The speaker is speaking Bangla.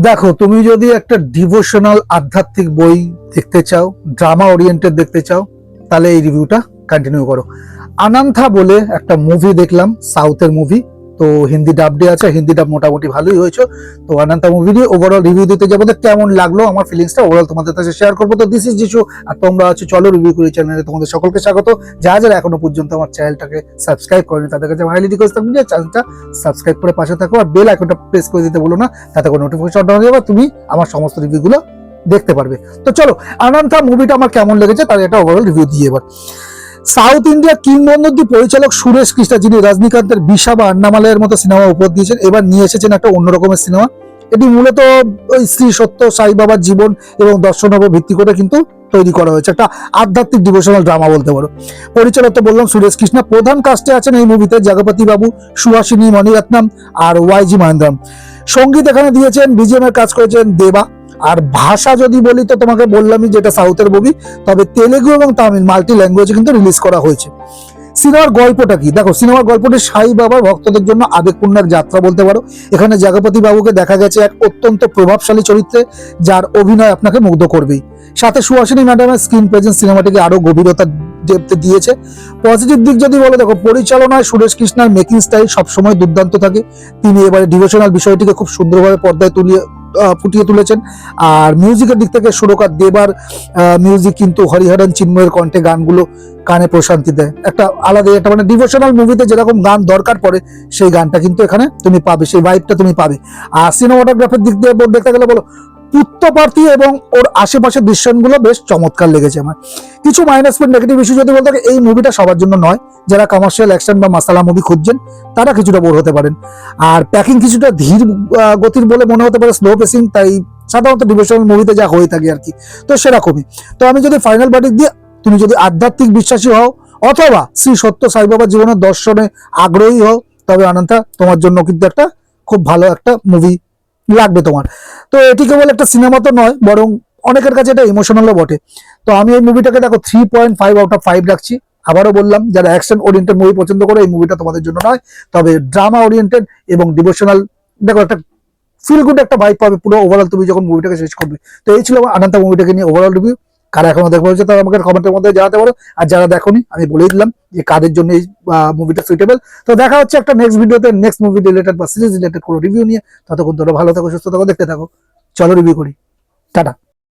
দেখো, তুমি যদি একটা ডিভোশনাল আধ্যাত্মিক বই দেখতে চাও, ড্রামা ওরিয়েন্টেড দেখতে চাও, তাহলে এই রিভিউটা কন্টিনিউ করো। আনান্থা বলে একটা মুভি দেখলাম, সাউথের মুভি, তো হিন্দি ডাবডে আছে, হিন্দি ডাব মোটামুটি ভালোই হয়েছে। তো আনান্থা মুভি নিয়ে ওভারঅল রিভিউ দিতে যাবো, কেমন লাগলো আমার ফিলিংসটা ওভারঅল তোমাদের কাছে শেয়ার করবো। তো দিস ইজ যিশু, আর তোমরা আছো চলো রিভিউ করি চ্যানেলে। তোমাদের সকলকে স্বাগত। যারা এখনো পর্যন্ত আমার চ্যানেলটাকে সাবস্ক্রাইব করেনি তাদের কাছে হাইলি রিকোয়েস্ট থাকবে যে চ্যানেলটা সাবস্ক্রাইব করে পাশে থাকো, আর বেল আইকনটা প্রেস করে দিতে বলো না, তাতে করে নোটিফিকেশন অন হয়ে যাবে, তুমি আমার সমস্ত রিভিউগুলো দেখতে পারবে। তো চলো, আনান্থা মুভিটা আমার কেমন লেগেছে তার একটা ওভারঅল রিভিউ দিয়ে এবার। সাউথ ইন্ডিয়া কিংবদন্তি পরিচালক সুরেশ কৃষ্ণা, যিনি রজনীকান্তের বিশা বা আন্নামালয়ের মতো সিনেমা উপহার দিয়েছেন, এবার নিয়ে এসেছেন একটা অন্য রকমের সিনেমা। এটি মূলত ওই শ্রী সত্য সাই বাবার জীবন এবং দর্শনের উপর ভিত্তি করে কিন্তু তৈরি করা হয়েছে, একটা আধ্যাত্মিক ডিভোশনাল ড্রামা বলতে পারো। পরিচালক তো বললাম সুরেশ কৃষ্ণা। প্রধান কাস্টে আছেন এই মুভিতে জগপতি বাবু, সুহাসিনী মণিরত্নম আর ওয়াইজি মহেন্দ্রম। সঙ্গীত এখানে দিয়েছেন, বিজিএম এর কাজ করেছেন দেবা। আর ভাষা যদি বলি তো তোমাকে বললামই যেটা সাউথের মুভি, তবে তেলেগু এবং তামিল মাল্টি ল্যাঙ্গুয়েজে কিন্তু রিলিজ করা হয়েছে। সিনেমার গল্পটা কি? দেখো, সিনেমার গল্পটি সাই বাবার ভক্তদের জন্য আবেগপূর্ণ এক যাত্রা বলতে পারো। এখানে জগপতি বাবুকে দেখা গেছে এক অত্যন্ত প্রভাবশালী চরিত্রে, যার অভিনয় আপনাকে মুগ্ধ করবেই। সাথে সুহাসিনী ম্যাডামের স্ক্রিন প্রেজেন্স সিনেমাটিকে আরো গভীরতা দিয়েছে। পজিটিভ দিক যদি বলো, দেখো পরিচালনায় সুরেশ কৃষ্ণার মেকিং স্টাইল সবসময় দুর্দান্ত থাকে। তিনি এবারে ডিভোশনাল বিষয়টিকে খুব সুন্দরভাবে পর্দায় ফুটিয়ে তুলেছেন। আর মিউজিকের দিক থেকে সুরকার দেবার মিউজিক কিন্তু হরিহরন চিন্ময়ের কণ্ঠে গানগুলো কানে প্রশান্তি দেয়। একটা আলাদা, একটা মানে ডিভোশনাল মুভিতে যেরকম গান দরকার পড়ে সেই গানটা কিন্তু এখানে তুমি পাবে, সেই ভাইবটা তুমি পাবে। আর সিনেমাটোগ্রাফির দিক দিয়ে দেখতে গেলে বলো, পুত্রপার্থী এবং ওর আশেপাশের দৃশ্যগুলো বেশ চমৎকার লেগেছে আমার। কিছু মাইনাস পয়েন্ট নেগেটিভ ইস্যু যদি বলতে, এই মুভিটা সবার জন্য নয়। যারা কমার্শিয়াল অ্যাকশন বা মাসালা মুভি খুঁজছেন তারা কিছুটা বোর হতে পারেন। আর প্যাকিং কিছুটা ধীর গতির বলে মনে হতে পারে, স্লো পেসিং, তাই সাধারণত ডিভোশনাল মুভিতে যা হয়ে থাকে আর কি, তো সেরকমই। তো আমি যদি ফাইনাল ভার্ডিক্ট দিয়ে, তুমি যদি আধ্যাত্মিক বিশ্বাসী হও অথবা শ্রী সত্য সাই বাবার জীবনের দর্শনে আগ্রহী হও, তবে আনন্দা তোমার জন্য কিন্তু একটা খুব ভালো একটা মুভি লাগবে তোমার। তো এটি কেবল একটা সিনেমা তো নয়, বরং অনেকের কাছে এটা ইমোশনালও বটে। তো আমি এই মুভিটাকে দেখো 3.5 আউট অফ 5 রাখছি। আবারও বললাম, যারা অ্যাকশন ওরিয়েন্টেড মুভি পছন্দ করে এই মুভিটা তোমাদের জন্য নয়, তবে ড্রামা ওরিয়েন্টেড এবং ডিভোশনাল, দেখো একটা ফিল গুড একটা ভাইব পাবে পুরো ওভারঅল তুমি যখন মুভিটাকে শেষ করবে। তো এই ছিল আমার আনন্দা মুভিটাকে নিয়ে ওভারঅল রিভিউ। কারা এখনো দেখবো হচ্ছে তারা আমাকে কমেন্টের মধ্যে জানাতে পারো, আর যারা দেখোনি আমি বলেই দিলাম যে কাদের জন্য এই মুভিটা সুইটেবল। তো দেখা হচ্ছে একটা নেক্সট ভিডিওতে, নেক্সট মুভি রিলেটেড বা সিরিজ রিলেটেড কোনো রিভিউ নিয়ে। ততক্ষণ তোমরা ভালো থাকো, সুস্থ থাকো, দেখতে থাকো। চলো রিভিউ করি। টাটা।